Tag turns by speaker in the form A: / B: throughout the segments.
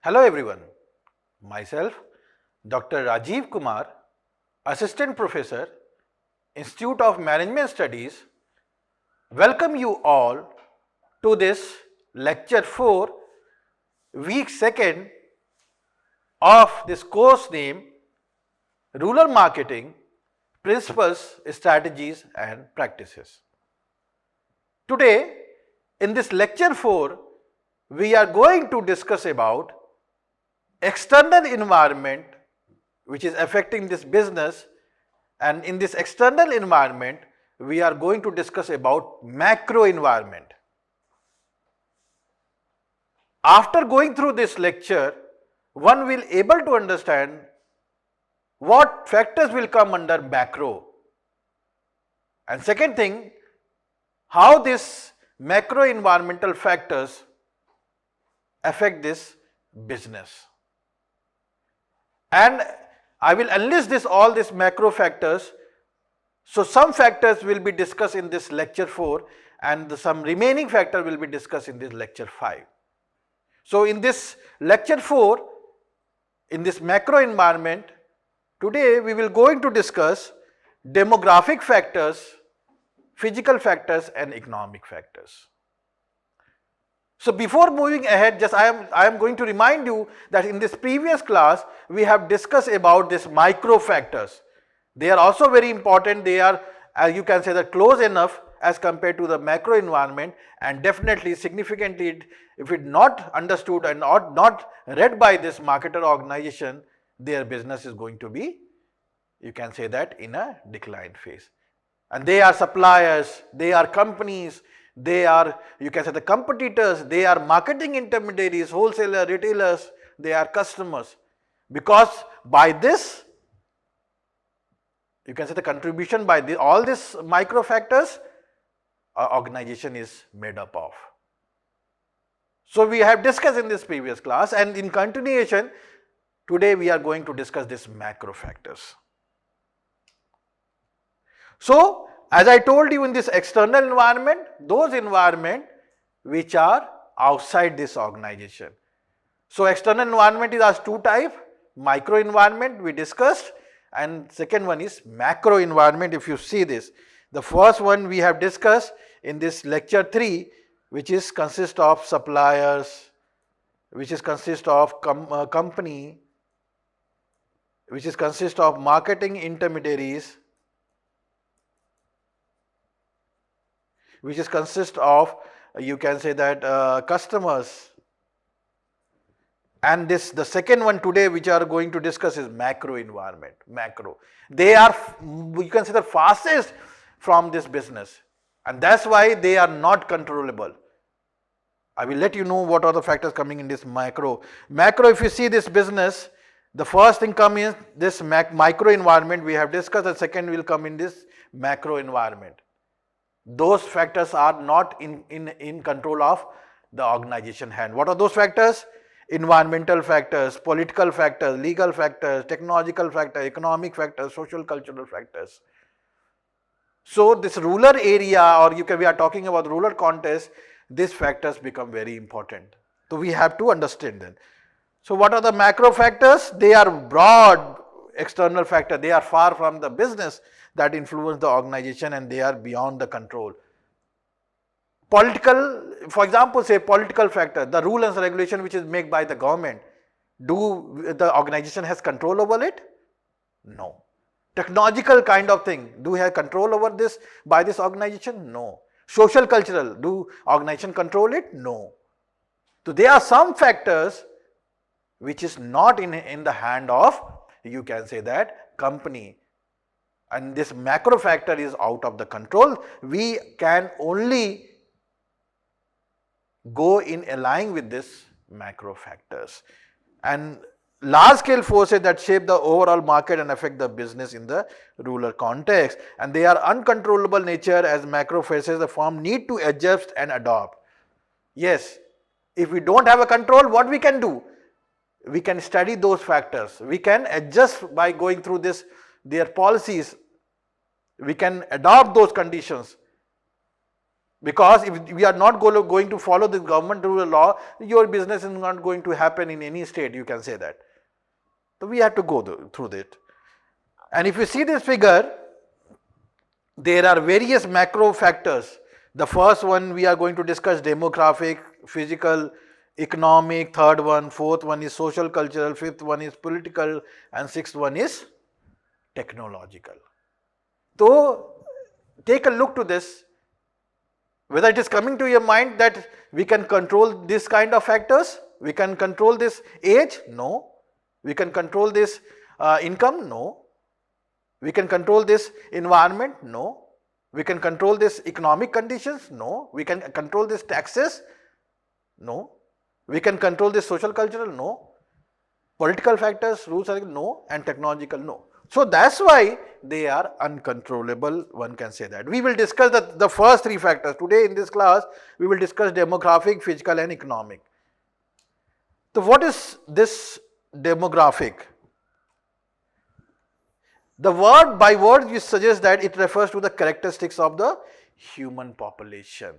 A: Hello everyone, myself Dr. Rajiv Kumar, Assistant Professor, Institute of Management Studies, welcome you all to this lecture 4, week 2nd of this course named Rural Marketing Principles, Strategies and Practices. Today in this lecture 4, we are going to discuss about external environment which is affecting this business, and in this external environment we are going to discuss about macro environment. After going through this lecture, one will able to understand what factors will come under macro, and second thing, how this macro environmental factors affect this business. And I will enlist all these macro factors. So some factors will be discussed in this lecture 4 and some remaining factor will be discussed in this lecture 5. So in this lecture 4, in this macro environment, today we will going to discuss demographic factors, physical factors and economic factors. So before moving ahead, just I am going to remind you that in this previous class we have discussed about this micro factors. They are also very important. They are, as you can say, that close enough as compared to the macro environment, and definitely significantly, if it not understood and not read by this marketer organization, their business is going to be, you can say that, in a decline phase. And they are suppliers, they are companies, they are, you can say, the competitors, they are marketing intermediaries, wholesalers, retailers, they are customers. Because by this, you can say the contribution by all these micro factors, our organization is made up of. So we have discussed in this previous class, and in continuation, today we are going to discuss these macro factors. So as I told you, in this external environment, those environment which are outside this organization. So external environment is as two types: micro environment we discussed, and second one is macro environment. If you see this, the first one we have discussed in this lecture 3, which is consist of suppliers, which is consist of company, which is consist of marketing intermediaries, which is consist of, you can say that, customers. And this, the second one today which are going to discuss is macro environment. Macro, they are, you can say, the fastest from this business, and that's why they are not controllable. I will let you know what are the factors coming in this macro. Macro, if you see this business, the first thing come in this micro environment we have discussed, and second will come in this macro environment. Those factors are not in control of the organization hand. What are those factors? Environmental factors, political factors, legal factors, technological factors, economic factors, social cultural factors. So this rural area, or we are talking about rural context, these factors become very important. So we have to understand them. So what are the macro factors? They are broad external factors. They are far from the business that influence the organization, and they are beyond the control. Political, for example, say political factor, the rule and regulation which is made by the government, do the organization has control over it? No. Technological kind of thing, do we have control over this by this organization? No. Social cultural, do organization control it? No. So there are some factors which is not in the hand of, you can say that, company. And this macro factor is out of the control. We can only go in aligning with this macro factors. And large scale forces that shape the overall market and affect the business in the rural context, and they are uncontrollable nature. As macro forces, the firm need to adjust and adopt. Yes, if we don't have a control, what we can do? We can study those factors. We can adjust by going through their policies. We can adopt those conditions. Because if we are not going to follow the government rule law, your business is not going to happen in any state, you can say that. So we have to go through it. And if you see this figure, there are various macro factors. The first one we are going to discuss demographic, physical, economic, third one, fourth one is social cultural, fifth one is political, and sixth one is technological. So take a look to this, whether it is coming to your mind that we can control this kind of factors, we can control this age, no. We can control this income, no. We can control this environment, no. We can control this economic conditions, no. We can control this taxes, no. We can control this social cultural, no. Political factors, rules are no, and technological, no. So that's why they are uncontrollable, one can say that. We will discuss the first three factors. Today in this class, we will discuss demographic, physical and economic. So what is this demographic? The word by word you suggest that it refers to the characteristics of the human population.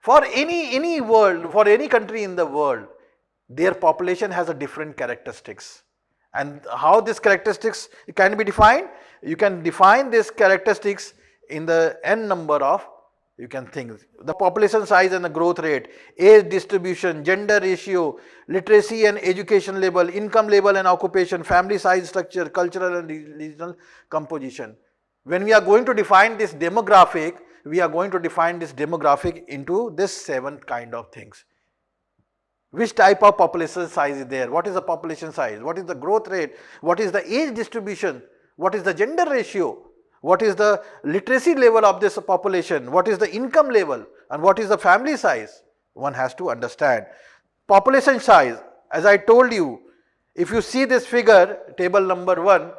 A: For any world, for any country in the world, their population has a different characteristics. And how these characteristics can be defined? You can define these characteristics in the n number of, you can think, the population size and the growth rate, age distribution, gender ratio, literacy and education level, income level and occupation, family size structure, cultural and regional composition. When we are going to define this demographic, we are going to define this demographic into this 7 kind of things. Which type of population size is there? What is the population size? What is the growth rate? What is the age distribution? What is the gender ratio? What is the literacy level of this population? What is the income level? And what is the family size? One has to understand. Population size, as I told you, if you see this figure, table number 1,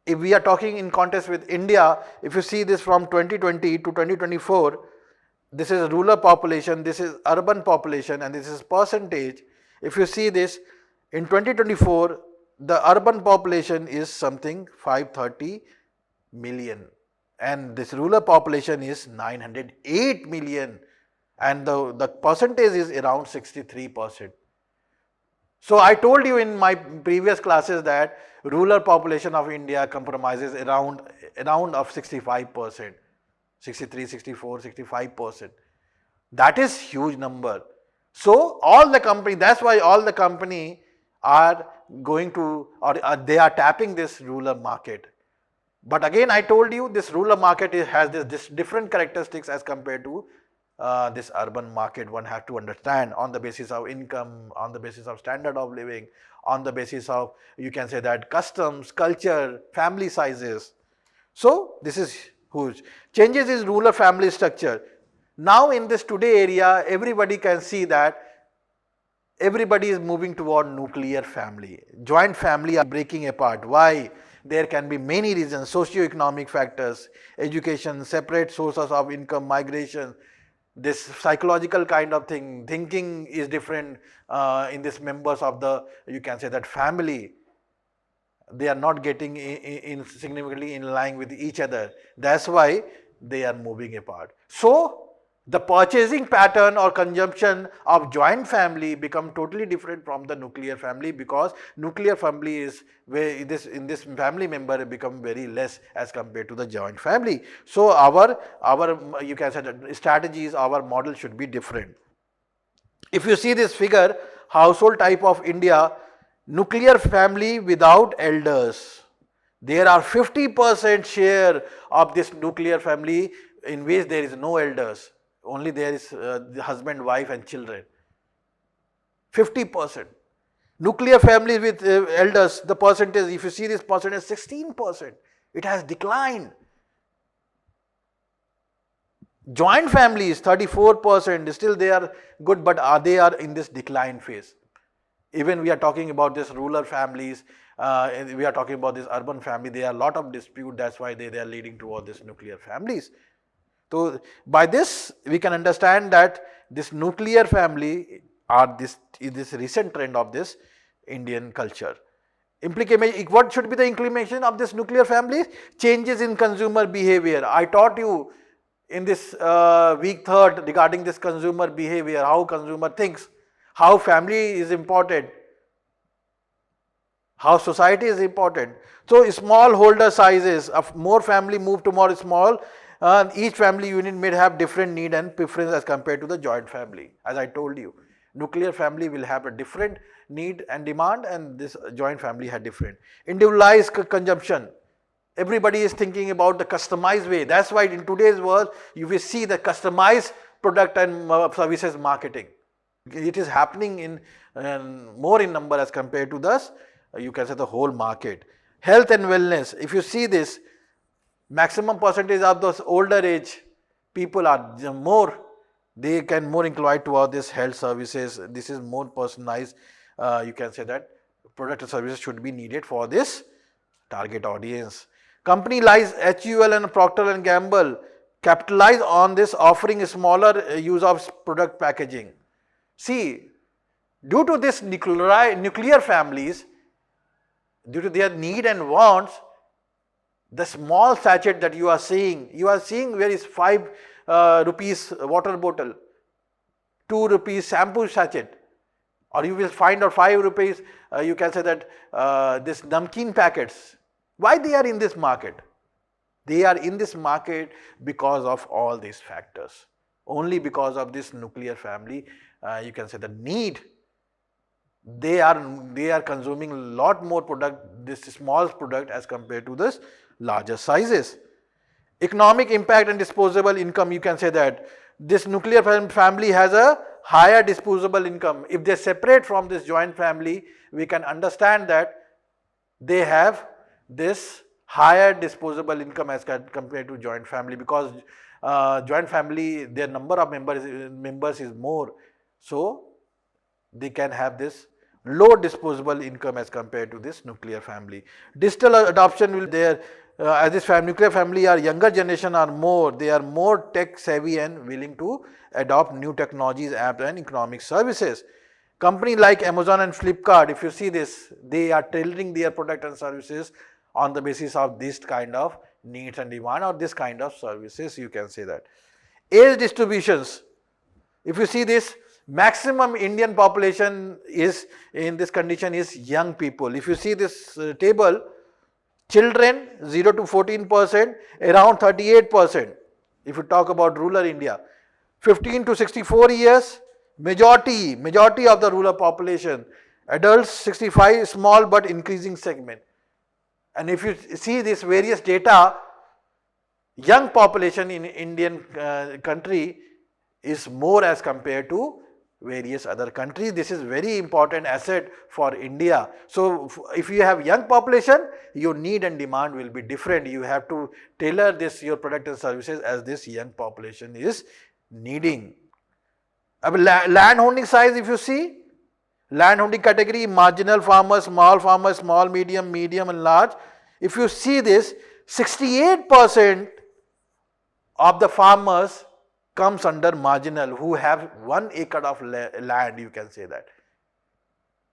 A: if we are talking in context with India, if you see this from 2020 to 2024, this is rural population, this is urban population, and this is percentage. If you see this, in 2024, the urban population is something 530 million, and this rural population is 908 million, and the percentage is around 63%. So I told you in my previous classes that rural population of India compromises around of 65%. 63, 64, 65%. That is huge number. So all the company, that's why all the company are going to, or they are tapping this rural market. But again, I told you this rural market has this different characteristics as compared to this urban market. One has to understand on the basis of income, on the basis of standard of living, on the basis of, you can say that, customs, culture, family sizes. So this is huge. Changes is rural family structure. Now in this today area, everybody can see that everybody is moving toward nuclear family. Joint family are breaking apart. Why? There can be many reasons: socio-economic factors, education, separate sources of income, migration, this psychological kind of thing, thinking is different in this members of the, you can say that, family. They are not getting in significantly in line with each other. That's why they are moving apart. So the purchasing pattern or consumption of joint family become totally different from the nuclear family, because nuclear family is where in this family member become very less as compared to the joint family. So our you can say that strategies, our model should be different. If you see this figure, household type of India, nuclear family without elders, there are 50% share of this nuclear family in which there is no elders, only there is the husband, wife and children. 50%. Nuclear families with elders, the percentage, if you see this percentage, 16%. It has declined. Joint families, 34%, still they are good, but they are in this decline phase. Even we are talking about this rural families, we are talking about this urban family, there are a lot of dispute, that's why they are leading toward this nuclear families. So by this we can understand that this nuclear family are this recent trend of this Indian culture. What should be the implication of this nuclear families? Changes in consumer behavior. I taught you in this week 3rd regarding this consumer behavior, how consumer thinks, how family is important, how society is important. So small holder sizes of more family move to more small. Each family unit may have different need and preference as compared to the joint family. As I told you, nuclear family will have a different need and demand, and this joint family had different. Individualized consumption. Everybody is thinking about the customized way. That's why in today's world you will see the customized product and services marketing. It is happening in more in number as compared to this, you can say, the whole market. Health and wellness. If you see this, maximum percentage of those older age people are more, they can more inclined toward this health services. This is more personalized, you can say that product and services should be needed for this target audience. Company like HUL and Procter and Gamble capitalize on this, offering a smaller use of product packaging. See, due to this nuclear families, due to their need and wants, the small sachet that you are seeing where is 5 rupees water bottle, 2 rupees shampoo sachet, or you will find out 5 rupees, you can say that this namkeen packets. Why they are in this market? They are in this market because of all these factors. Only because of this nuclear family, you can say the need. They are consuming a lot more product, this small product as compared to this larger sizes. Economic impact and disposable income, you can say that this nuclear family has a higher disposable income. If they separate from this joint family, we can understand that they have this higher disposable income as compared to joint family, because joint family, their number of members is more, so they can have this low disposable income as compared to this nuclear family. Digital adoption will there, as this nuclear family are younger generation are more, they are more tech savvy and willing to adopt new technologies, apps and economic services. Company like Amazon and Flipkart, if you see this, they are tailoring their product and services on the basis of this kind of needs and demand or this kind of services, you can say that. Age distributions, if you see this, maximum Indian population is in this condition is young people. If you see this table, children 0 to 14%, around 38%. If you talk about rural India, 15 to 64 years, majority of the rural population, adults 65, small but increasing segment. And if you see this various data, young population in Indian country is more as compared to various other countries. This is very important asset for India. So if you have young population, your need and demand will be different. You have to tailor this your product and services as this young population is needing. Land holding size, if you see, land holding category, marginal farmers, small, medium and large. If you see this, 68% of the farmers comes under marginal, who have 1 acre of land, you can say that.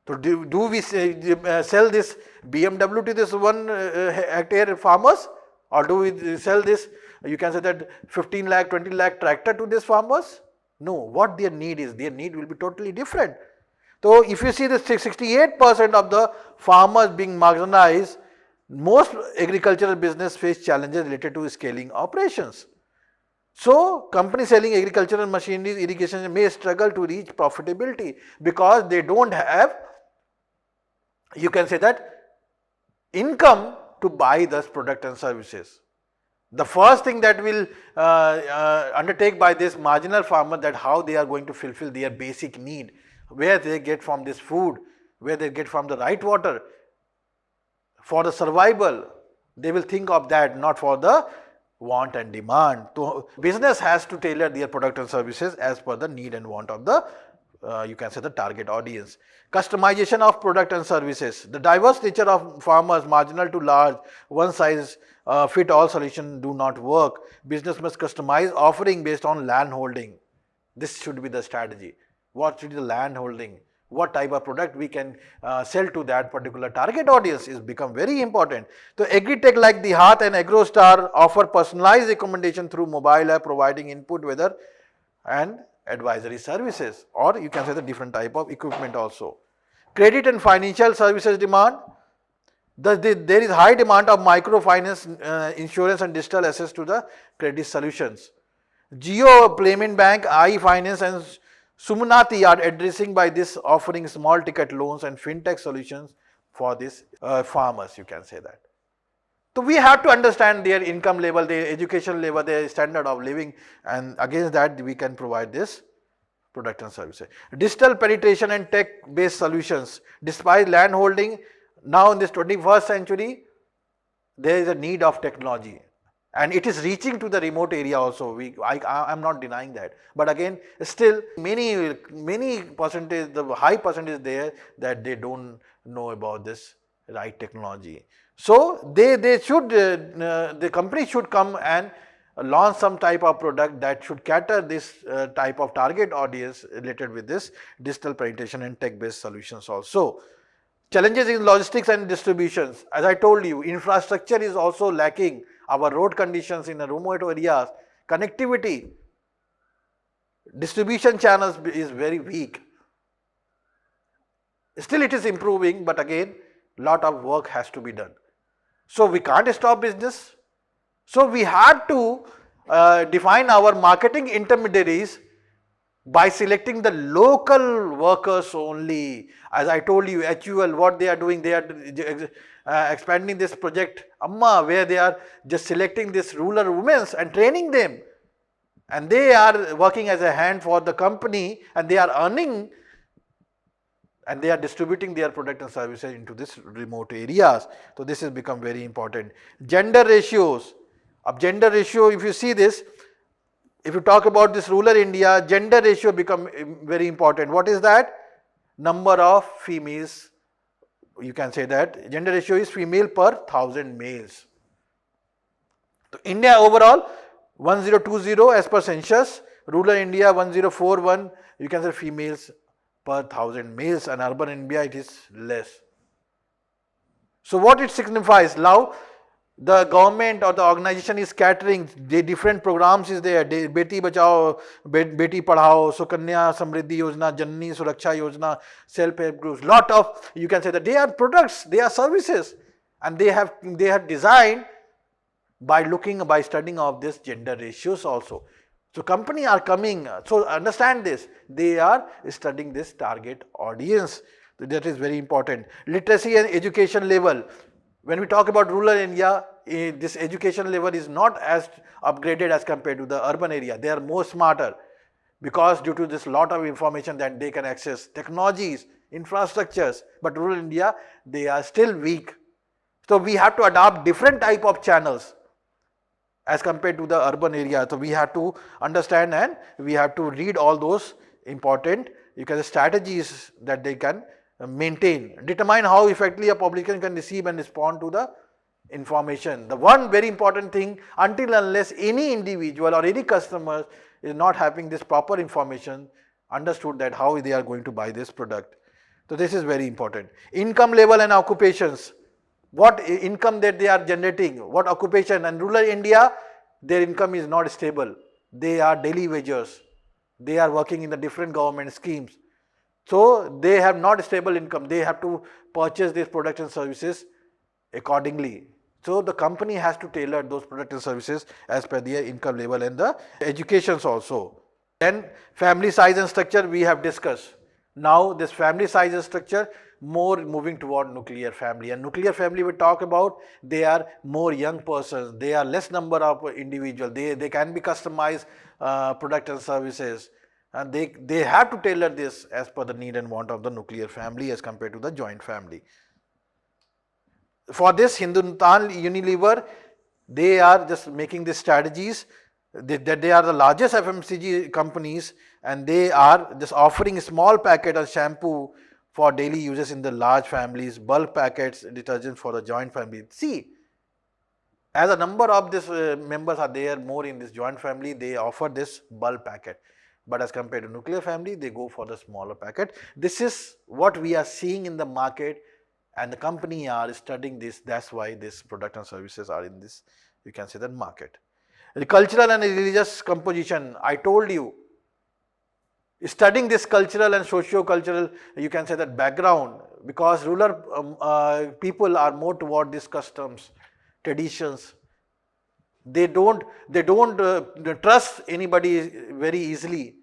A: So do we sell this BMW to this 1 hectare farmers, or do we sell this, you can say that 15 lakh, 20 lakh tractor to these farmers? No, what their need is, their need will be totally different. So if you see the 68% of the farmers being marginalized, most agricultural business face challenges related to scaling operations. So companies selling agricultural machinery, irrigation may struggle to reach profitability because they don't have, you can say that, income to buy this product and services. The first thing that will undertake by this marginal farmer, that how they are going to fulfill their basic need, where they get from this food, where they get from the right water, for the survival, they will think of that, not for the want and demand. So business has to tailor their product and services as per the need and want of the, you can say, the target audience. Customization of product and services. The diverse nature of farmers, marginal to large, one size fit all solution do not work. Business must customize offering based on land holding. This should be the strategy. What should be the land holding? what type of product we can sell to that particular target audience is become very important. So agri-tech like the Hath and AgroStar offer personalized recommendation through mobile app, providing input, weather and advisory services, or you can say the different type of equipment also. Credit and financial services demand. There is high demand of microfinance, insurance and digital access to the credit solutions. Jio Payment Bank, iFinance and Sumunati are addressing by this, offering small ticket loans and fintech solutions for these farmers, you can say that. So we have to understand their income level, their education level, their standard of living, and against that we can provide this product and services. Digital penetration and tech based solutions. Despite land holding, now in this 21st century, there is a need of technology. And it is reaching to the remote area also. I am not denying that. But again, still many percentage, the high percentage there that they don't know about this right technology. So they should, the company should come and launch some type of product that should cater this type of target audience related with this digital penetration and tech based solutions also. Challenges in logistics and distributions. As I told you, infrastructure is also lacking. Our road conditions in the remote areas, connectivity, distribution channels is very weak. Still it is improving, but again, lot of work has to be done. So we can't stop business. So we had to define our marketing intermediaries by selecting the local workers only. As I told you, HUL, what they are doing, they are expanding this project Amma, where they are just selecting these rural women and training them. And they are working as a hand for the company, and they are earning, and they are distributing their product and services into this remote areas. So this has become very important. Gender ratios. Gender ratio, if you see this, if you talk about this rural India, gender ratio become very important. What is that? Number of females, you can say that gender ratio is female per 1000 males. So India overall 1020 as per census, rural India 1041, you can say females per 1000 males, and urban India it is less. So what it signifies? Now the government or the organization is catering the different programs is there. Beti Bachao, Beti Padhao, Sukanya Samriddhi Yojana, Janani Suraksha Yojana, self-help groups. Lot of, you can say that they are products, they are services, and they have designed by studying of this gender ratios also. So company are coming. So understand this. They are studying this target audience. That is very important. Literacy and education level. When we talk about rural India, this education level is not as upgraded as compared to the urban area. They are more smarter because due to this lot of information that they can access, technologies, infrastructures, but rural India, they are still weak. So we have to adopt different type of channels as compared to the urban area. So we have to understand and we have to read all those important strategies that they can maintain. Determine how effectively a publication can receive and respond to the information. The one very important thing, until unless any individual or any customer is not having this proper information, understood that how they are going to buy this product. So this is very important. Income level and occupations. What income that they are generating, what occupation, and rural India, their income is not stable. They are daily wagers. They are working in the different government schemes. So they have not stable income. They have to purchase these products and services accordingly. So the company has to tailor those products and services as per their income level and the educations also. Then family size and structure we have discussed. Now this family size and structure more moving toward nuclear family, and nuclear family we talk about, they are more young persons, they are less number of individuals, they can be customized product and services, and they have to tailor this as per the need and want of the nuclear family as compared to the joint family. For this, Hindustan Unilever, they are just making these strategies that they are the largest FMCG companies, and they are just offering small packet of shampoo for daily uses in the large families, bulk packets, detergent for the joint family. See, as a number of these members are there more in this joint family, they offer this bulk packet. but as compared to nuclear family, they go for the smaller packet. This is what we are seeing in the market, and the company are studying this. That's why this product and services are in this, you can say, that market. The cultural and religious composition, I told you, studying this cultural and socio-cultural, you can say, that background, because rural people are more toward these customs, traditions. They don't trust anybody very easily.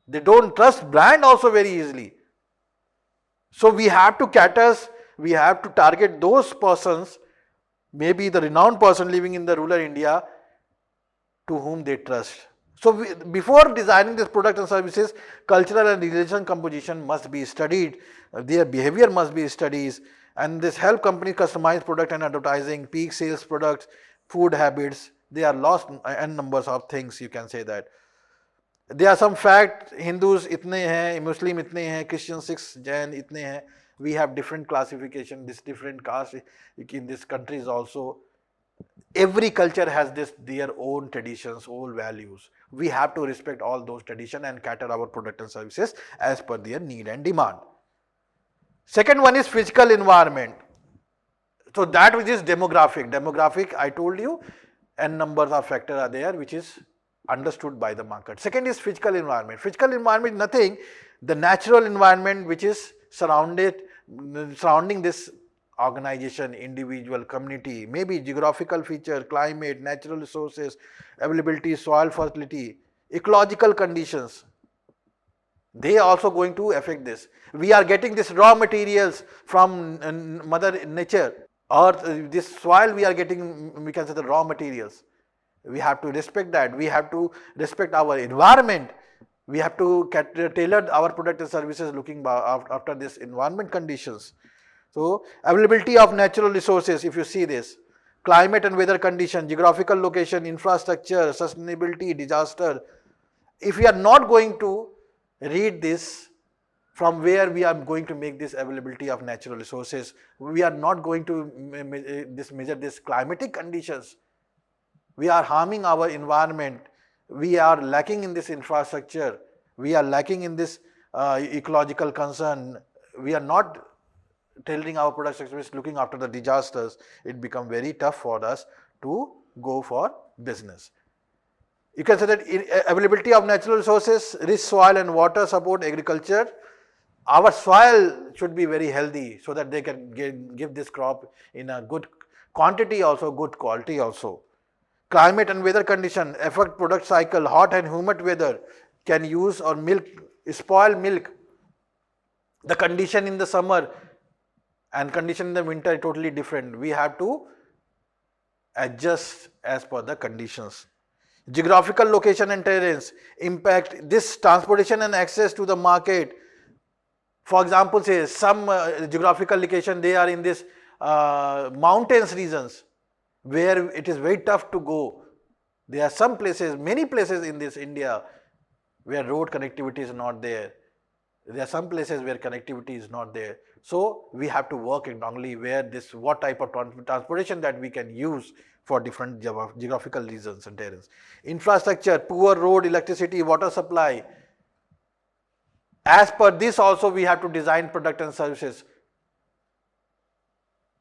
A: They don't trust brand also very easily. So we have to we have to target those persons, maybe the renowned person living in the rural India, to whom they trust. So before designing this product and services, cultural and religion composition must be studied, their behavior must be studied, and this help company customize product and advertising, peak sales products, food habits. They are lost n numbers of things, you can say that. There are some fact, Hindus itne hai, Muslim itne hai, Christian, Sikhs, Jain itne hai. We have different classification, this different caste in these countries also. Every culture has their own traditions, own values. We have to respect all those traditions and cater our product and services as per their need and demand. Second one is physical environment. So that which is demographic. Demographic, I told you, n numbers of factors are there which is understood by the market. Second is physical environment. Physical environment is nothing, the natural environment which is surrounding this organization, individual, community, maybe geographical feature, climate, natural resources, availability, soil fertility, ecological conditions. They are also going to affect this. We are getting this raw materials from mother nature, or this soil we are getting, we can say, the raw materials. We have to respect that. We have to respect our environment. We have to tailor our product and services looking after this environment conditions. So availability of natural resources, if you see this, climate and weather condition, geographical location, infrastructure, sustainability, disaster. If we are not going to read this, from where we are going to make this availability of natural resources, we are not going to measure this climatic conditions. We are harming our environment. We are lacking in this infrastructure. We are lacking in this ecological concern. We are not tailoring our product services, looking after the disasters. It becomes very tough for us to go for business. You can say that availability of natural resources, rich soil and water support agriculture. Our soil should be very healthy so that they can give this crop in a good quantity, also good quality also. Climate and weather condition affect product cycle. Hot and humid weather can use or spoil milk. The condition in the summer and condition in the winter is totally different. We have to adjust as per the conditions. Geographical location and terrains impact this transportation and access to the market. For example, say some geographical location, they are in this mountains regions where it is very tough to go. There are some places, many places in this India where road connectivity is not there. There are some places where connectivity is not there. So we have to work strongly where this, what type of transportation that we can use for different geographical regions and terrains. Infrastructure, poor road, electricity, water supply. As per this also we have to design product and services.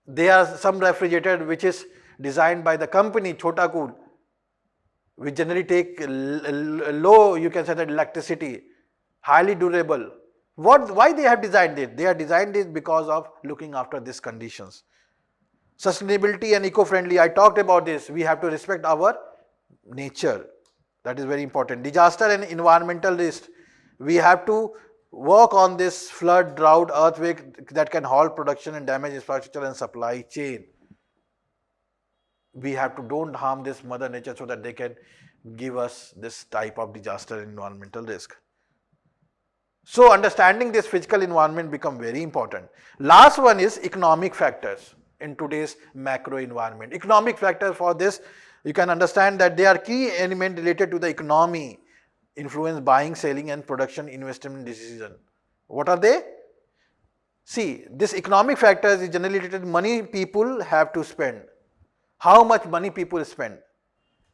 A: There are some refrigerator which is designed by the company Chota Cool, which generally take low, you can say, that electricity, highly durable. Why they have designed it? They have designed it because of looking after these conditions. Sustainability and eco-friendly, I talked about this. We have to respect our nature. That is very important. Disaster and environmental risk. We have to work on this flood, drought, earthquake that can halt production and damage infrastructure and supply chain. We have to don't harm this mother nature so that they can give us this type of disaster and environmental risk. So understanding this physical environment become very important. Last one is economic factors in today's macro environment. Economic factors, for this you can understand that they are key element related to the economy, influence buying, selling and production, investment decision. What are they? See, this economic factors is generally related to money people have to spend. How much money people spend.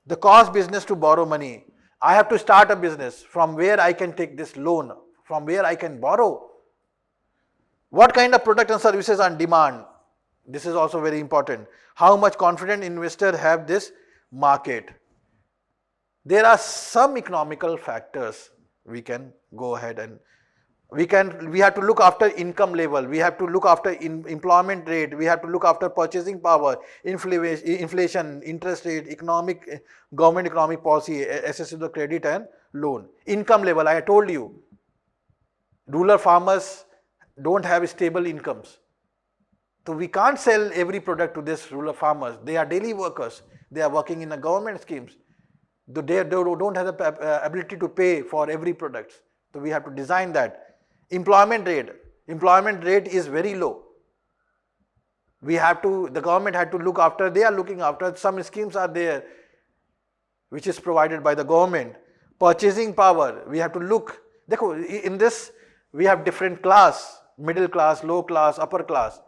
A: The cost business to borrow money. I have to start a business. From where I can take this loan? From where I can borrow? What kind of product and services are on demand? This is also very important. How much confident investor have this market? There are some economical factors we can go ahead and we have to look after income level, we have to look after employment rate, we have to look after purchasing power, inflation, interest rate, government economic policy, access to the credit and loan. Income level, I told you, rural farmers don't have stable incomes. So we can't sell every product to these rural farmers. They are daily workers. They are working in the government schemes. They don't have the ability to pay for every product. So we have to design that. Employment rate is very low. The government had to look after, they are looking after, some schemes are there which is provided by the government. Purchasing power, we have to look, in this we have different class, middle class, low class, upper class.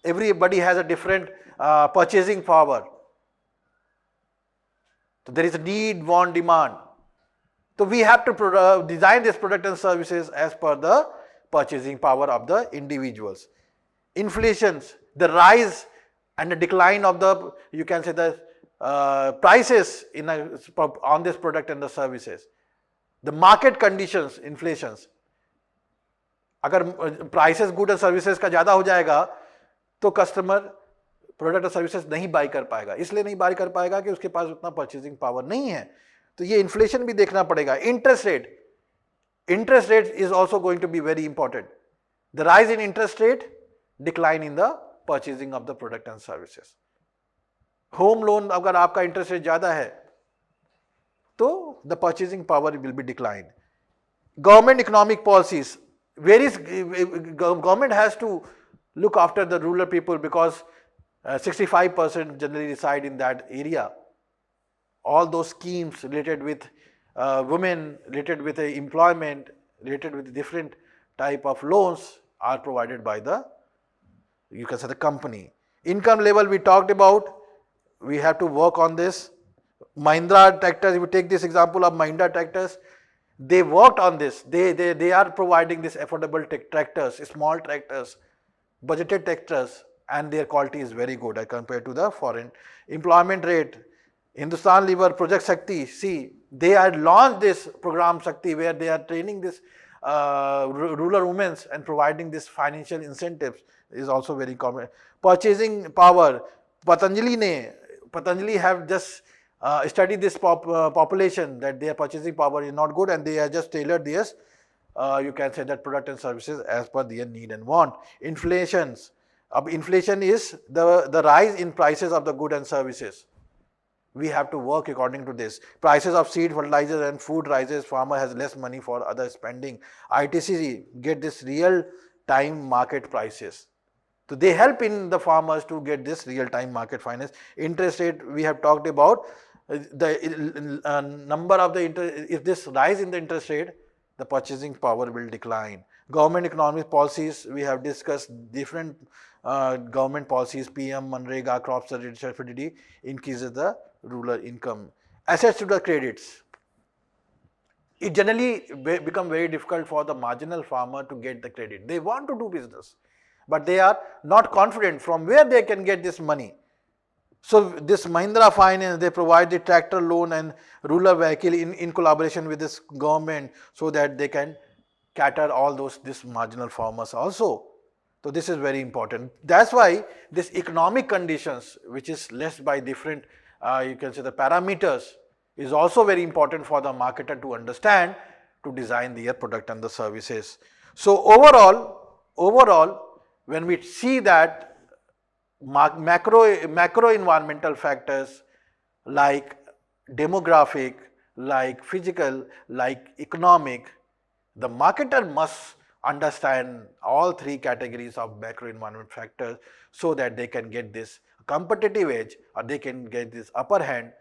A: Everybody has a different purchasing power. So there is a need, want, demand. So we have to design this product and services as per the purchasing power of the individuals. Inflations, the rise and the decline of the, you can say the prices on this product and the services. The market conditions, inflations. अगर prices good and services का ज़्यादा हो जाएगा तो customer product और services नहीं buy कर पाएगा. इसलिए नहीं buy कर पाएगा कि उसके पास उतना purchasing power नहीं है. तो ये इन्फ्लेशन भी देखना पड़ेगा. Interest rate is also going to be very important. The rise in interest rate, decline in the purchasing of the product and services. Home loan अगर आपका इंटरेस्ट रेट ज्यादा है तो the purchasing power will be decline. Government economic policies, government has to look after the rural people because 65% generally reside in that area. All those schemes related with women, related with employment, related with different type of loans are provided by the, you can say, the company. Income level we talked about, we have to work on this. Mahindra tractors, if you take this example of Mahindra tractors, they worked on this. They are providing this affordable tractors, small tractors, budgeted tractors, and their quality is very good as compared to the foreign. Employment rate, Hindustan Lever, Project Shakti, see, they had launched this program Shakti where they are training this rural women and providing this financial incentives is also very common. Purchasing power, Patanjali have just studied this population that their purchasing power is not good and they have just tailored this, you can say that product and services as per their need and want. Inflation is the rise in prices of the goods and services. We have to work according to this. Prices of seed, fertilizers and food rises, farmer has less money for other spending. ITC get this real time market prices. So they help in the farmers to get this real time market finance. Interest rate we have talked about, the number of the interest, if this rise in the interest rate, the purchasing power will decline. Government economic policies, we have discussed different government policies, PM, Manrega, crop subsidy increases the rural income. Access to the credits. It generally become very difficult for the marginal farmer to get the credit. They want to do business, but they are not confident from where they can get this money. So this Mahindra Finance, they provide the tractor loan and rural vehicle in collaboration with this government so that they can cater all this marginal farmers also. So this is very important. That's why this economic conditions, which is less by different, you can say the parameters, is also very important for the marketer to understand to design their product and the services. So overall, when we see that macro environmental factors like demographic, like physical, like economic, the marketer must understand all three categories of macro environment factors so that they can get this competitive edge or they can get this upper hand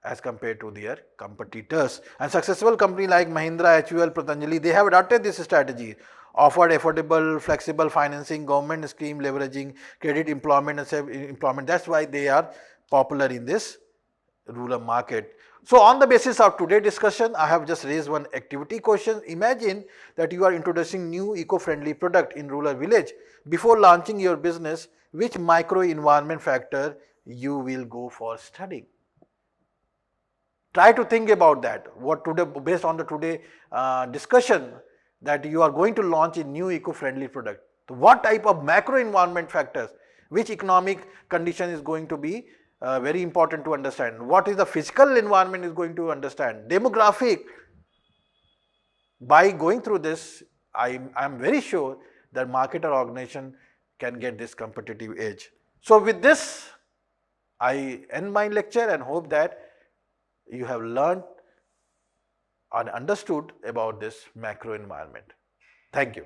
A: as compared to their competitors. And successful company like Mahindra, HUL, Patanjali, they have adopted this strategy, offered affordable, flexible financing, government scheme leveraging credit, employment and self-employment. That's why they are popular in this rural market. So on the basis of today's discussion, I have just raised one activity question. Imagine that you are introducing new eco-friendly product in rural village. Before launching your business, which micro environment factor you will go for studying? Try to think about that. What today, based on the today discussion, that you are going to launch a new eco-friendly product. So what type of macro environment factors, which economic condition is going to be very important to understand. What is the physical environment is going to understand. Demographic. By going through this, I am very sure that market or organization can get this competitive edge. So with this, I end my lecture and hope that you have learned and understood about this macro environment. Thank you.